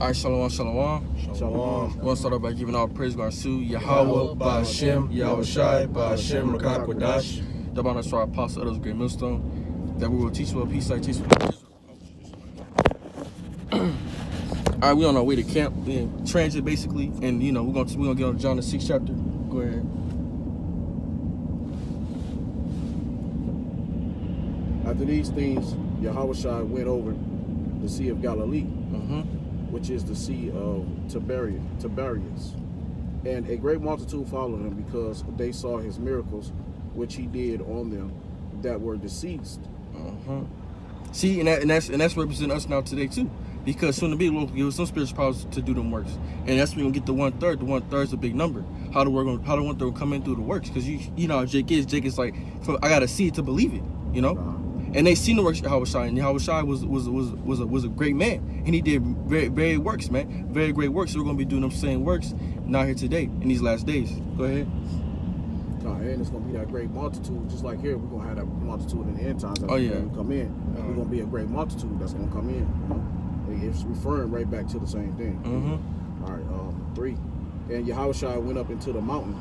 All right, shalom, shalom. Shalom. We're going to start off by giving all praise to our Su, Yahweh, Yahweh, Ba'Hashem, Yahushai, Ba'Hashem, Rakakwadash. the honor to our apostle, others, great millstone, that we will teach well, peace, like teach. All right, we on our way to camp, we in transit basically, and we're gonna get on John the 6th chapter. Go ahead. After these things, Yahushua went over the Sea of Galilee, which is the Sea of Tiberias. And a great multitude followed him because they saw his miracles, which he did on them that were deceased. See, and that's representing us now today too. Because soon to be, we'll give us some spiritual powers to do them works. And that's when we're going to get the 1/3. The 1/3 is a big number. How the 1/3 will come in through the works. Because you know how Jake is. Jake is like, I got to see it to believe it, And they seen the works of Yahushua. And Yahushua was a great man. And he did very, very works, man. Very great works. So we're going to be doing them same works now here today in these last days. Go ahead. And it's going to be that great multitude. Just like here, we're going to have that multitude in the end times. Oh, yeah. When we come in. We're going to be a great multitude that's going to come in. It's referring right back to the same thing. All right, 3. And Yahushua went up into the mountain,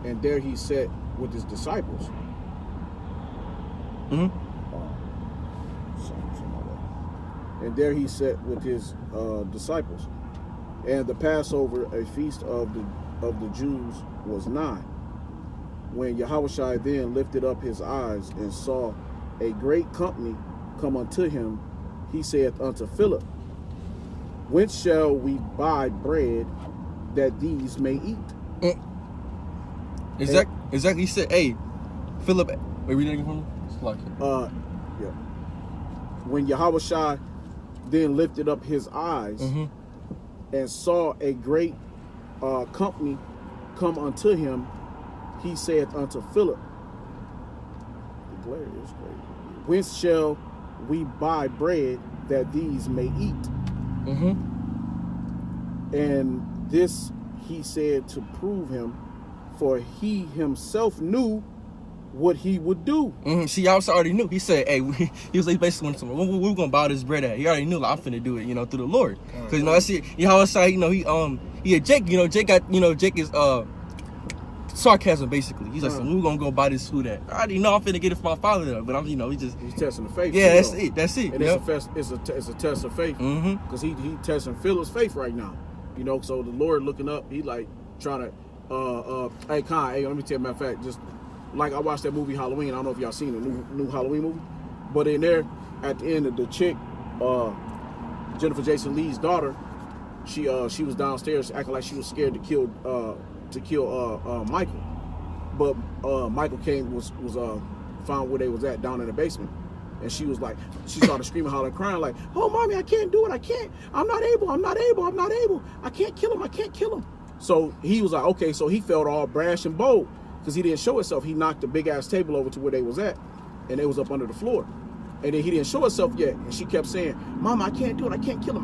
and there he sat with his disciples. And there he sat with his disciples. And the Passover, a feast of the Jews, was nigh. When Yahushua then lifted up his eyes and saw a great company come unto him, he saith unto Philip, Whence shall we buy bread that these may eat? Exactly. He said, hey, Philip, wait, read that again for me? It's like yeah. When Yahushua then lifted up his eyes and saw a great company come unto him, he saith unto Philip, the glare is great. Whence shall we buy bread that these may eat? And this he said to prove him, for he himself knew what he would do. See, Yahushua already knew. He said, hey, he was like basically when we're going to buy this bread at. He already knew, like, I'm finna do it, through the Lord. Because, that's it. Yahushua, he had Jake, Jake got, Jake is, sarcasm basically. He's like, so we're gonna go buy this food at. I already know I'm finna get it from my father though, but he's testing the faith. Yeah, that's it. And it's a test of faith. Because he testing Philip's faith right now. So the Lord looking up, he like trying to hey Khan, hey, let me tell you, matter of fact, just like I watched that movie Halloween. I don't know if y'all seen the new Halloween movie, but in there at the end of the chick, Jennifer Jason Leigh's daughter, she was downstairs acting like she was scared to kill Michael, but Michael came was found where they was at down in the basement, and she was like, she started screaming, hollering, crying like, oh mommy, I can't do it, I'm not able, I can't kill him. So he was like, okay, so he felt all brash and bold because he didn't show himself. He knocked the big ass table over to where they was at, and it was up under the floor. And then he didn't show herself yet. And she kept saying, Mama, I can't do it. I can't kill him.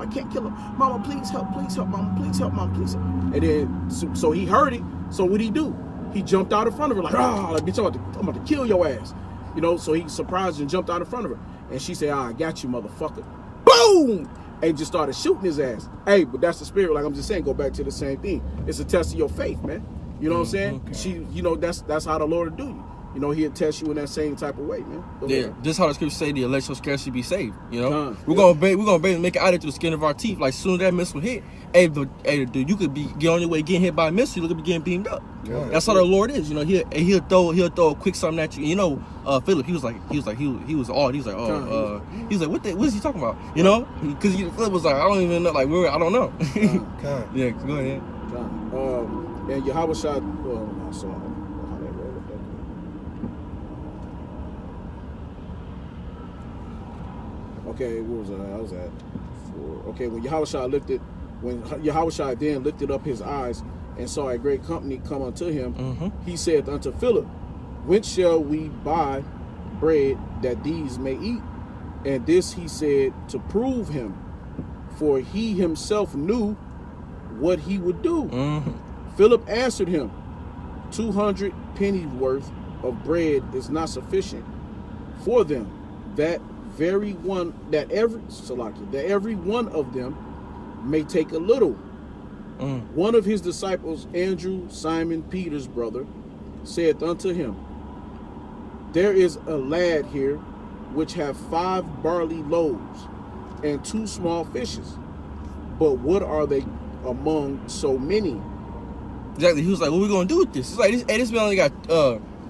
Mama, please help. Mama, please help. And then, so he heard it. So what'd he do? He jumped out in front of her like, bitch, I'm about to kill your ass. So he surprised her and jumped out in front of her. And she said, I got you, motherfucker. Boom! And just started shooting his ass. Hey, but that's the spirit. Like I'm just saying, go back to the same thing. It's a test of your faith, man. You know what I'm saying? Okay. That's how the Lord will do you. He'll test you in that same type of way, man. This is how the scriptures say the elect shall scarcely be saved. We're gonna make it out of through the skin of our teeth. Like soon as that missile hit, hey, dude, you could get on your way getting hit by a missile. You could be getting beamed up. That's how the Lord is. He'll throw a quick something at you. Philip, he was awed. He's like, what is he talking about? Because Philip was like, I don't even know. Like, I don't know. Yeah, go ahead. And Yahushua, sorry. Okay, what was I was at? 4. Okay, when Yahushua then lifted up his eyes and saw a great company come unto him, he said unto Philip, Whence shall we buy bread that these may eat? And this he said to prove him, for he himself knew what he would do. Philip answered him, 200 pennies worth of bread is not sufficient for them, that every one of them may take a little. One of his disciples, Andrew, Simon Peter's brother, saith unto him, There is a lad here which have 5 barley loaves and 2 small fishes. But what are they among so many? Exactly. He was like, what we gonna do with this? It's like, this man only got,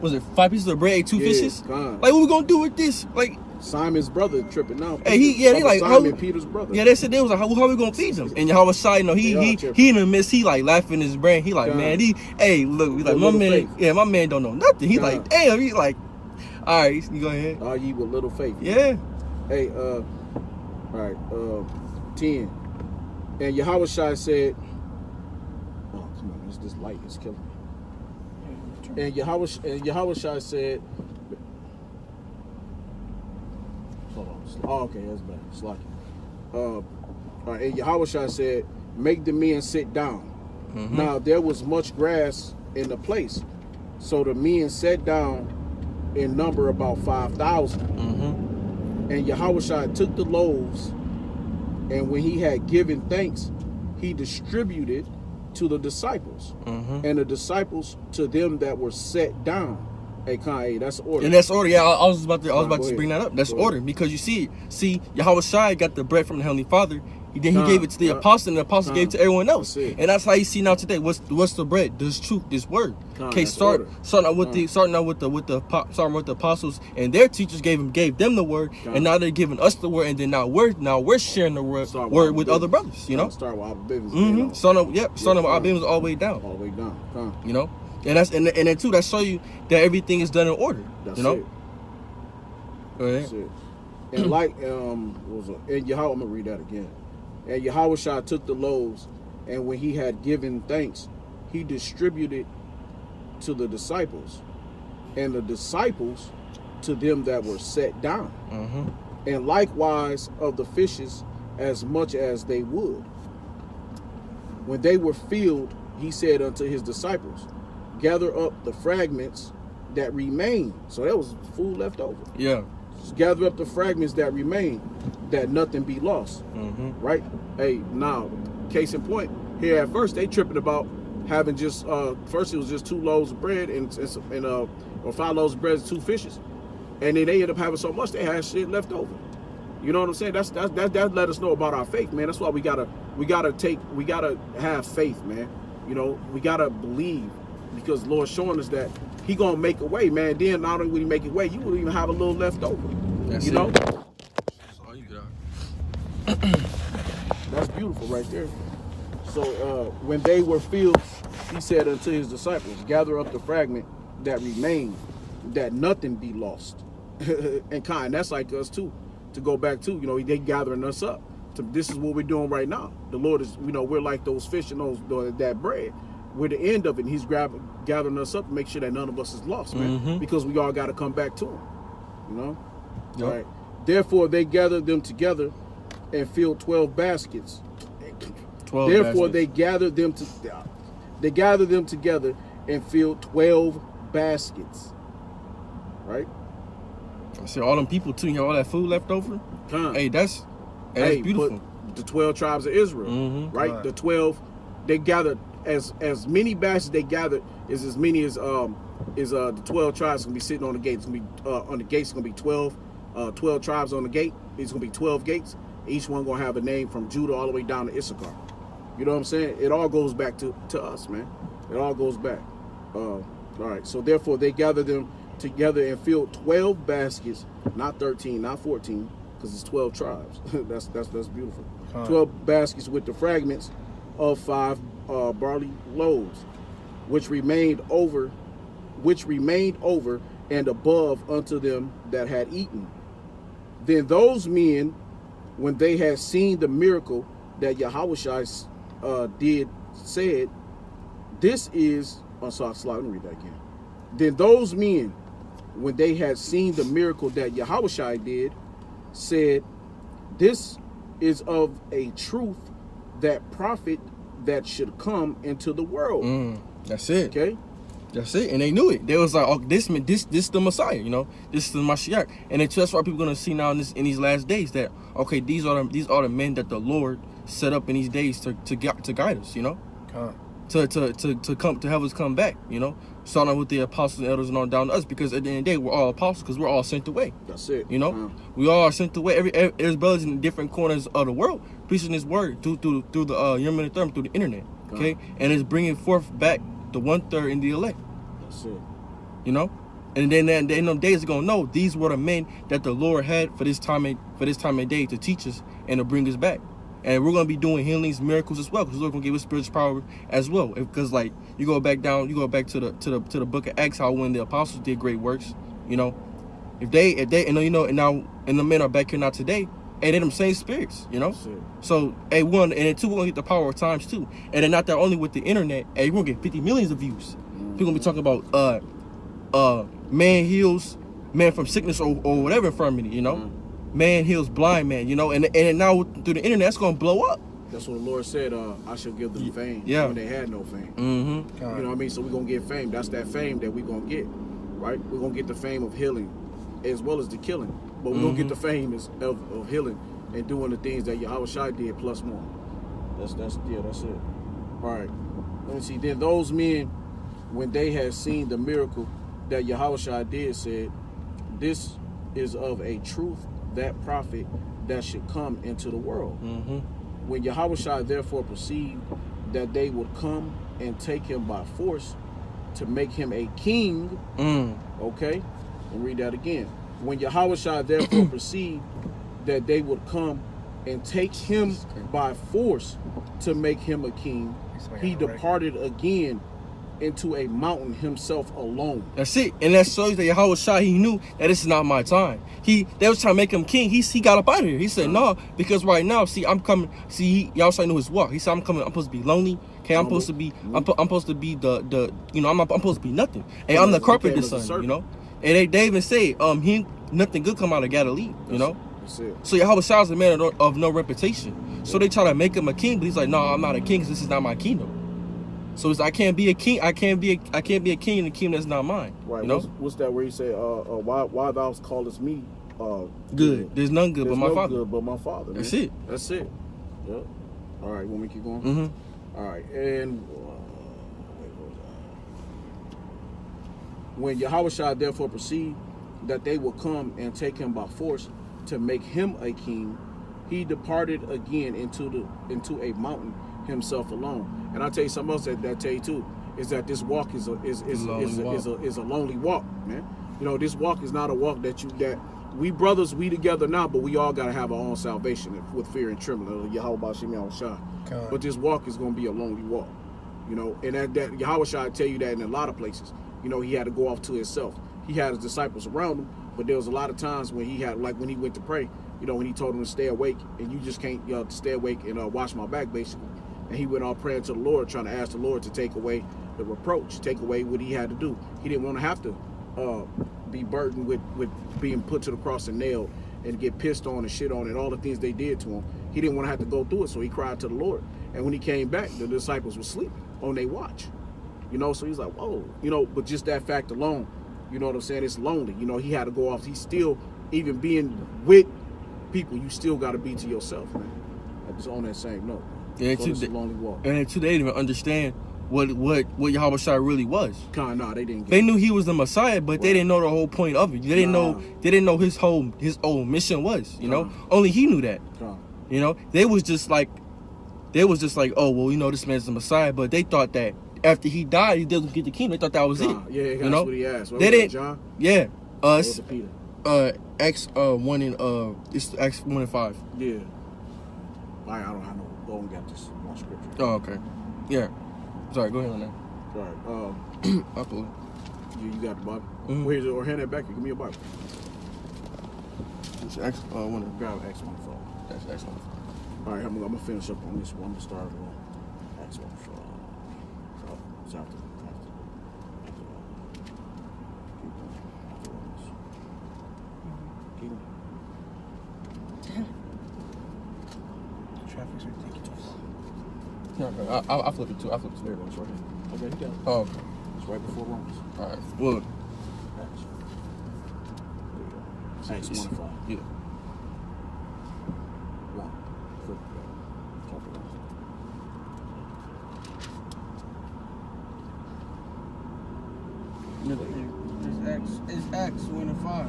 was it 5 pieces of bread, 2 fishes? God. Like, what we gonna do with this? Like, Simon's brother tripping out. Hey, they like, Simon Peter's brother. Yeah, they said they was like, how we gonna feed them? And Yahweh Shai, you know, he in the midst, he like laughing in his brain. He like, man, hey, look, he like, my man, my man don't know nothing. He like, damn, he like, all right, you go ahead. Are ye with little faith? Yeah. Hey, all right, 10. And Yahweh Shai said, oh, come on, this light is killing me. And Yahweh Shai said, hold on. Oh, okay, that's bad. It's like, all right, and Yahweh Shai said, make the men sit down. Now there was much grass in the place, so the men sat down in number about 5,000. And Yahweh Shai took the loaves, and when he had given thanks, he distributed to the disciples, and the disciples to them that were set down. Hey, Kanye, that's order. And that's order. Yeah, I was about to bring that up. That's order, because you see, Yahweh Shai got the bread from the Heavenly Father. Then he gave it to the apostle, and the apostle gave it to everyone else. And that's how you see now today. What's the bread? This truth, this word. Okay, starting out with the apostles, and their teachers gave them the word, and now they're giving us the word, and then now we're sharing the word with other brothers. You know. Start with our business. Starting with our business all the way down. All the way down. You know, and that's and then too, that show you that everything is done in order. That's you know. It. Go ahead. That's it. And like and Yahweh, I'm gonna read that again. And Yahweh Shai took the loaves, and when he had given thanks, he distributed to the disciples, and the disciples to them that were set down, and likewise of the fishes as much as they would. When they were filled, he said unto his disciples, gather up the fragments that remain. So there was food left over. Yeah. Just gather up the fragments that remain, that nothing be lost. Right? Hey, now, case in point, here at first they tripping about having just first it was just 2 loaves of bread and or 5 loaves of bread and 2 fishes, and then they ended up having so much they had shit left over. You know what I'm saying? That let us know about our faith, man. That's why we gotta have faith, man. You know, we gotta believe, because the Lord's showing us that He gonna make a way, man. Then not only will He make a way, you will even have a little left over. That's you know. That's all you got. That's beautiful right there. So when they were filled, he said unto his disciples, gather up the fragment that remained, that nothing be lost. And that's like us too. To go back to, you know, they gathering us up. This is what we're doing right now. The Lord is, you know, we're like those fish and that bread. We're the end of it. And He's gathering us up to make sure that none of us is lost, man. Because we all got to come back to Him. You know? Yep. All right. Therefore, they gathered them together and filled 12 baskets. Therefore, they gathered them together and filled 12 baskets. Right? I see all them people too. You know, all that food left over. Hey, that's beautiful. The 12 tribes of Israel, right? The 12, they gathered as many baskets they gathered is as many as the 12 tribes gonna be sitting on the gates. It's gonna be on the gates. It's gonna be 12 tribes on the gate. It's gonna be 12 gates. Each one gonna have a name from Judah all the way down to Issachar. You know what I'm saying? It all goes back to us, man. It all goes back. All right. So therefore, they gathered them together and filled 12 baskets, not 13, not 14, because it's 12 tribes. that's beautiful. 12 baskets with the fragments of 5 barley loaves, which remained over and above unto them that had eaten. Then those men, when they had seen the miracle that Yahushua did, said, "This is." Oh, sorry, let me read that again. Then those men, when they had seen the miracle that Yahushua did, said, "This is of a truth that prophet that should come into the world." That's it. Okay. That's it. And they knew it. They was like, oh, this is the Messiah, you know, this is the Mashiach. And that's why people are gonna see now in these last days that, okay, these are the men that the Lord set up in these days to guide us, you know, to come to have us come back, you know, starting with the apostles and elders and on down to us, because at the end of the day we're all apostles because we're all sent away. That's it. You know, we all are sent away. There's brothers in different corners of the world preaching this word through the Yemen and through the internet. Okay, and it's bringing forth back the 1/3 in the elect. That's it. You know, and then in them days are gonna know these were the men that the Lord had for this time of day to teach us and to bring us back. And we're gonna be doing healings, miracles as well, because the Lord gonna give us spiritual power as well. Because like you go back to the book of Acts, how when the apostles did great works, you know, if they and you know, and now and the men are back here now today, and they're them same spirits, you know. So one and then two, we're gonna get the power of times two, and then not that only with the internet, we're gonna get 50 millions of views. We're gonna be talking about man heals man from sickness or whatever infirmity, you know. Man heals blind man, you know, and now through the internet, it's gonna blow up. That's what the Lord said. I shall give them fame when they had no fame. Mm-hmm. You know what I mean? So we're gonna get fame. That's that fame that we're gonna get, right? We're gonna get the fame of healing, as well as the killing. But we're gonna get the fame of healing and doing the things that Yahushua did plus more. That's it. All right. Let me see. Then those men, when they had seen the miracle that Yahushua did, said, "This is of a truth that prophet that should come into the world." When Yahushua therefore perceived that they would come and take him by force to make him a king, okay, and read that again. When Yahushua therefore perceived that they would come and take him by force to make him a king, he departed again into a mountain himself alone. That's it. And that shows that Yahushua, he knew that this is not my time. They was trying to make him king. He got up out of here. He said, no, because right now, see, I'm coming. See, Yahushua knew his walk. He said, I'm coming. I'm supposed to be lonely. Okay, I'm supposed to be the you know, I'm supposed to be nothing. And I'm the carpenter's son, you know. And they even say, nothing good come out of Galilee, you know. So Yahushua is a man of no reputation. So they try to make him a king, but he's like, no, I'm not a king because this is not my kingdom. So it's, I can't be a king. I can't be a king in a kingdom that's not mine. Right. You know? What's that where you say, why thou callest me good? There's none good but my Father. Good but my Father. That's it. That's it. Yep. All right. Want me to keep going? Mm-hmm. All right. And when Yahushua therefore perceived that they would come and take him by force to make him a king, he departed again into a mountain himself alone. And I'll tell you something else that tell you too, is that this walk is a lonely walk, man. You know, this walk is not a walk that we brothers, we together now, but we all gotta have our own salvation with fear and trembling. Yahweh Shem Yahushua. But this walk is gonna be a lonely walk. You know, and that Yahushua tell you that in a lot of places. You know, he had to go off to himself. He had his disciples around him, but there was a lot of times when he had, like when he went to pray, you know, when he told them to stay awake, and you just can't stay awake and watch my back, basically. And he went on praying to the Lord, trying to ask the Lord to take away the reproach, take away what he had to do. He didn't want to have to be burdened with being put to the cross and nailed and get pissed on and shit on and all the things they did to him. He didn't want to have to go through it, so he cried to the Lord. And when he came back, the disciples were sleeping on their watch. You know, so he's like, whoa. You know, but just that fact alone, you know what I'm saying, it's lonely. You know, he had to go off. He's still, even being with people, you still got to be to yourself, man. It's on that same note. Yeah, so it's a lonely walk. And too, they didn't even understand what Yahushua really was. No, they didn't. They knew he was the Messiah, but they didn't know the whole point of it. They didn't know his whole mission was. You know, only he knew that. You know, they was just like, oh well, you know, this man's the Messiah, but they thought that after he died, he didn't get the kingdom. They thought that was it. Yeah, that's you know? what he asked. They didn't. John? Yeah. Was it Peter? Acts 1 and it's Acts 1 and 5. Yeah. I don't have no. Go and get this one scripture. Oh, okay. Yeah. Sorry, go ahead on that. Sorry. I'll pull it. You got the Bible? Mm-hmm. Where's it? Or hand that back. Give me a Bible. It's Acts 1. Grab Acts 1 4. That's Acts 1. All right, I'm gonna finish up on this one. I'm gonna start on Acts 1 4. Oh, it's after. Keep going. Traffic's ridiculous. No, I'll flip it too. There it goes, right here. Okay, you got it. Oh, okay. It's right before Romans. All right. Well, Acts 1 5. Yeah. 1. Flip it. Acts 1:5.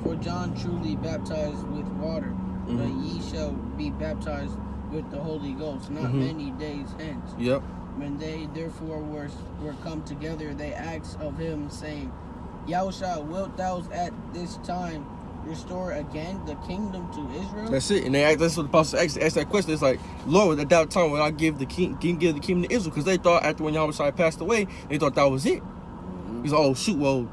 For John truly baptized with water, but ye shall be baptized with the Holy Ghost not many days hence. Yep. When they therefore were come together, they asked of him, saying, Yahushua, wilt thou at this time restore again the kingdom to Israel? That's it. And that's what the apostles asked that question. It's like, Lord, at that time, will I give the kingdom to Israel? Because they thought after when Yahushua passed away, they thought that was it. He's like, oh shoot, well,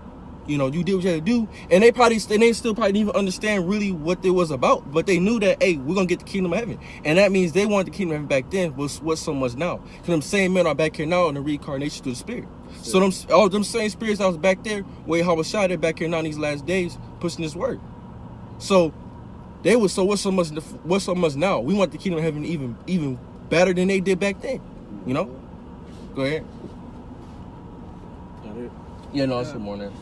you know, you did what you had to do, and they still probably didn't even understand really what it was about, but they knew that, hey, we're gonna get the kingdom of heaven, and that means they wanted the kingdom of heaven back then. What's so much now? Because them same men are back here now in the reincarnation through the Spirit. So all them same spirits that was back there, where Yahushua they're back here now in these last days, pushing this word. So they was what's so much now? We want the kingdom of heaven even better than they did back then. You know? Go ahead. Yeah, no, it's more than that.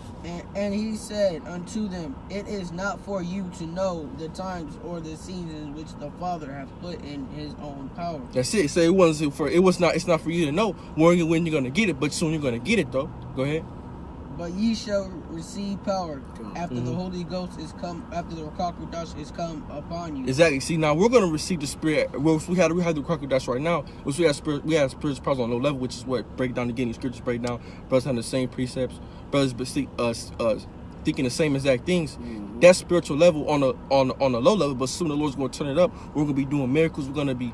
And he said unto them, it is not for you to know the times or the seasons which the Father hath put in his own power. That's it. So it's not for you to know when you're gonna get it, but soon you're gonna get it though. Go ahead. But ye shall receive power after the Holy Ghost is come, after the Ruach HaKodesh is come upon you. Exactly. See, now we're gonna receive the Spirit. Well, we have the Ruach HaKodesh right now, which we have spiritual powers on low level, which is what break down again. The scriptures break down. Brothers having the same precepts. Brothers thinking the same exact things. That's spiritual level on a low level. But soon the Lord's gonna turn it up. We're gonna be doing miracles. We're gonna be,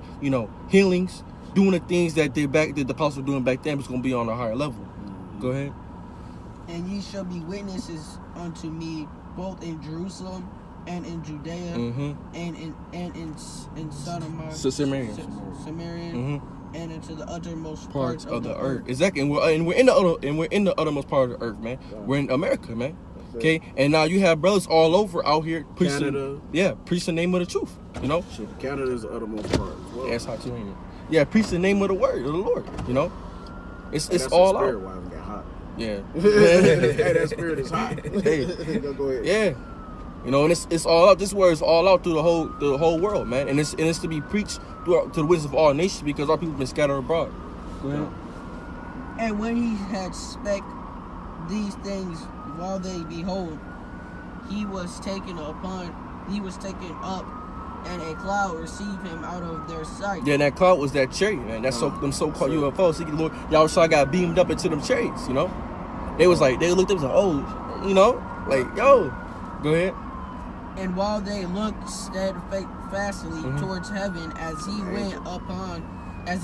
healings, doing the things that the apostles were doing back then. But it's gonna be on a higher level. Go ahead. And ye shall be witnesses unto me both in Jerusalem and in Judea and in Sodom, Samaria, and into the uttermost parts of the earth. Exactly, and we're in the uttermost part of the earth, man. We're in America, man. Okay, and now you have brothers all over out here preaching. Canada. Preach the name of the truth. Canada's the uttermost part as well. Yeah, it's hot too, ain't it? Yeah, preach the name of the word of the Lord. It's all out. Why it got hot. Yeah. Hey, that spirit is hot. Hey, go ahead. Yeah. And it's all out. This word is all out through the whole world, man. And it's to be preached to the witness of all nations because our people have been scattered abroad. Go ahead. And when he had spake these things while they behold, he was taken up, and a cloud received him out of their sight. Yeah, and that cloud was that chariot, man. That's them so-called UFOs. See, Lord, Yahushua got beamed up into them chariots, They looked up and was like, oh, like, yo. Go ahead. And while they looked steadfastly towards heaven, as he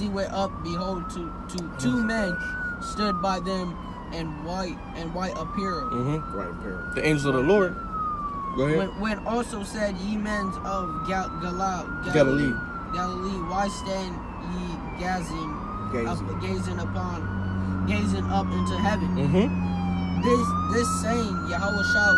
went up, behold, two men stood by them in white apparel. White apparel. The angels of the Lord. Go ahead. When also said, ye men of Galilee, why stand ye gazing up into heaven? This same Yahushua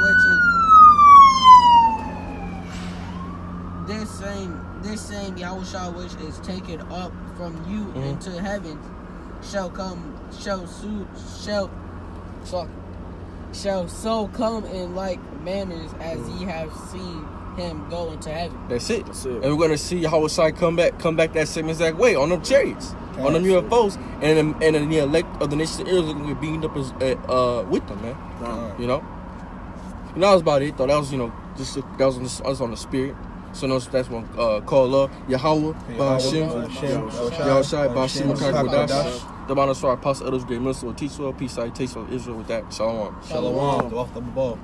this same Yahushua which is taken up from you into heaven shall so come in like manners as ye have seen him go into heaven. That's it. And we're gonna see Yahushua come back that same exact way on them chariots, on them UFOs, and the elect of the nation of Israel are gonna be beamed up with them, man. That was about it. Though that was that was on the spirit. So that's one call love Yahweh, Ba'Hashem, Yahushua, Ba'Hashem, Makakodash, the Manaswar, Apostle Elders, Great Minister, Teacher, Peace, Salutation of Israel with that. Shalom. Shalom. Off the ball.